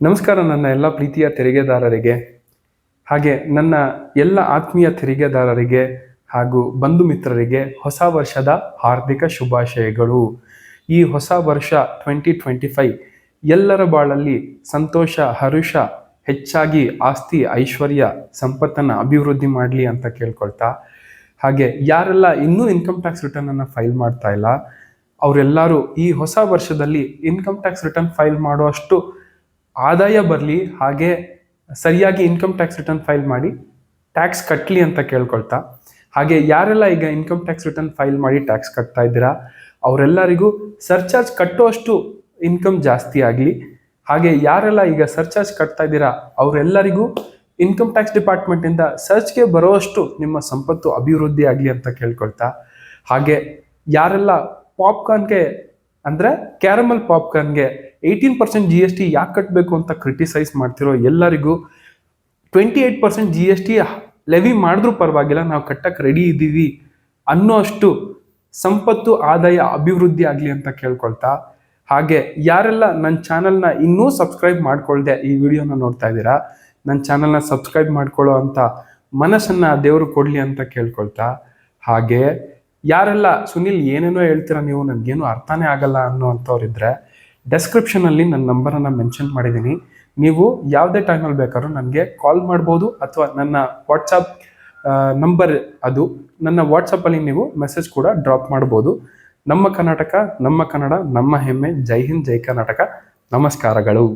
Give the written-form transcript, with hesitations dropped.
ನಮಸ್ಕಾರ ನನ್ನ ಎಲ್ಲ ಪ್ರೀತಿಯ ತೆರಿಗೆದಾರರಿಗೆ, ಹಾಗೆ ನನ್ನ ಎಲ್ಲ ಆತ್ಮೀಯ ತೆರಿಗೆದಾರರಿಗೆ ಹಾಗೂ ಬಂಧು ಮಿತ್ರರಿಗೆ ಹೊಸ ವರ್ಷದ ಹಾರ್ದಿಕ ಶುಭಾಶಯಗಳು. ಈ ಹೊಸ ವರ್ಷ 2025 ಎಲ್ಲರ ಬಾಳಲ್ಲಿ ಸಂತೋಷ, ಹರುಷ, ಹೆಚ್ಚಾಗಿ ಆಸ್ತಿ, ಐಶ್ವರ್ಯ, ಸಂಪತ್ತನ್ನು ಅಭಿವೃದ್ಧಿ ಮಾಡಲಿ ಅಂತ ಕೇಳ್ಕೊಳ್ತಾ, ಹಾಗೆ ಯಾರೆಲ್ಲ ಇನ್ನೂ ಇನ್ಕಮ್ ಟ್ಯಾಕ್ಸ್ ರಿಟರ್ನನ್ನು ಫೈಲ್ ಮಾಡ್ತಾ ಇಲ್ಲ ಅವರೆಲ್ಲರೂ ಈ ಹೊಸ ವರ್ಷದಲ್ಲಿ ಇನ್ಕಮ್ ಟ್ಯಾಕ್ಸ್ ರಿಟರ್ನ್ ಫೈಲ್ ಮಾಡುವಷ್ಟು ಆದಾಯ ಬರಲಿ, ಹಾಗೆ ಸರಿಯಾಗಿ ಇನ್ಕಮ್ ಟ್ಯಾಕ್ಸ್ ರಿಟರ್ನ್ ಫೈಲ್ ಮಾಡಿ ಟ್ಯಾಕ್ಸ್ ಕಟ್ಟಲಿ ಅಂತ ಕೇಳ್ಕೊಳ್ತಾ, ಹಾಗೆ ಯಾರೆಲ್ಲ ಈಗ ಇನ್ಕಮ್ ಟ್ಯಾಕ್ಸ್ ರಿಟರ್ನ್ ಫೈಲ್ ಮಾಡಿ ಟ್ಯಾಕ್ಸ್ ಕಟ್ತಾ ಇದ್ದೀರಾ ಅವರೆಲ್ಲರಿಗೂ ಸರ್ಚಾರ್ಜ್ ಕಟ್ಟುವಷ್ಟು ಇನ್ಕಮ್ ಜಾಸ್ತಿ ಆಗಲಿ, ಹಾಗೆ ಯಾರೆಲ್ಲ ಈಗ ಸರ್ಚಾರ್ಜ್ ಕಟ್ತಾ ಇದ್ದೀರಾ ಅವರೆಲ್ಲರಿಗೂ ಇನ್ಕಮ್ ಟ್ಯಾಕ್ಸ್ ಡಿಪಾರ್ಟ್ಮೆಂಟಿಂದ ಸರ್ಚ್ಗೆ ಬರೋಷ್ಟು ನಿಮ್ಮ ಸಂಪತ್ತು ಅಭಿವೃದ್ಧಿ ಆಗಲಿ ಅಂತ ಕೇಳ್ಕೊಳ್ತಾ, ಹಾಗೆ ಯಾರೆಲ್ಲ ಪಾಪ್ಕಾರ್ನ್ಗೆ ಅಂದರೆ ಕ್ಯಾರಮಲ್ ಪಾಪ್ಕಾರ್ನ್ಗೆ 18% GST ಯಾಕೆ ಕಟ್ಟಬೇಕು ಅಂತ ಕ್ರಿಟಿಸೈಸ್ ಮಾಡ್ತಿರೋ ಎಲ್ಲರಿಗೂ 28% GST ಲೆವಿ ಮಾಡಿದ್ರೂ ಪರವಾಗಿಲ್ಲ, ನಾವು ಕಟ್ಟಕ್ಕೆ ರೆಡಿ ಇದ್ದೀವಿ ಅನ್ನೋ ಅಷ್ಟು ಸಂಪತ್ತು, ಆದಾಯ ಅಭಿವೃದ್ಧಿ ಆಗಲಿ ಅಂತ ಕೇಳ್ಕೊಳ್ತಾ, ಹಾಗೆ ಯಾರೆಲ್ಲ ನನ್ನ ಚಾನಲ್ನ ಇನ್ನೂ ಸಬ್ಸ್ಕ್ರೈಬ್ ಮಾಡ್ಕೊಳ್ದೆ ಈ ವಿಡಿಯೋನ ನೋಡ್ತಾ ಇದ್ದೀರಾ ನನ್ನ ಚಾನಲ್ನ ಸಬ್ಸ್ಕ್ರೈಬ್ ಮಾಡ್ಕೊಳ್ಳೋ ಅಂತ ಮನಸ್ಸನ್ನು ದೇವರು ಕೊಡಲಿ ಅಂತ ಕೇಳ್ಕೊಳ್ತಾ, ಹಾಗೆ ಯಾರೆಲ್ಲ ಸುನಿಲ್ ಏನೇನೋ ಹೇಳ್ತೀರಾ ನೀವು ನನಗೇನು ಅರ್ಥನೇ ಆಗಲ್ಲ ಅನ್ನೋ ಅಂಥವ್ರಿದ್ರೆ ಡೆಸ್ಕ್ರಿಪ್ಷನಲ್ಲಿ ನನ್ನ ನಂಬರನ್ನು ಮೆನ್ಷನ್ ಮಾಡಿದ್ದೀನಿ. ನೀವು ಯಾವುದೇ ಟೈಮಲ್ಲಿ ಬೇಕಾದ್ರೂ ನನಗೆ ಕಾಲ್ ಮಾಡ್ಬೋದು ಅಥವಾ ನನ್ನ ವಾಟ್ಸಪ್ ನಂಬರ್ ಅದು, ನನ್ನ ವಾಟ್ಸಪ್ಪಲ್ಲಿ ನೀವು ಮೆಸೇಜ್ ಕೂಡ ಡ್ರಾಪ್ ಮಾಡ್ಬೋದು. ನಮ್ಮ ಕರ್ನಾಟಕ, ನಮ್ಮ ಕನ್ನಡ, ನಮ್ಮ ಹೆಮ್ಮೆ. ಜೈ ಹಿಂದ್, ಜೈ ಕರ್ನಾಟಕ. ನಮಸ್ಕಾರಗಳು.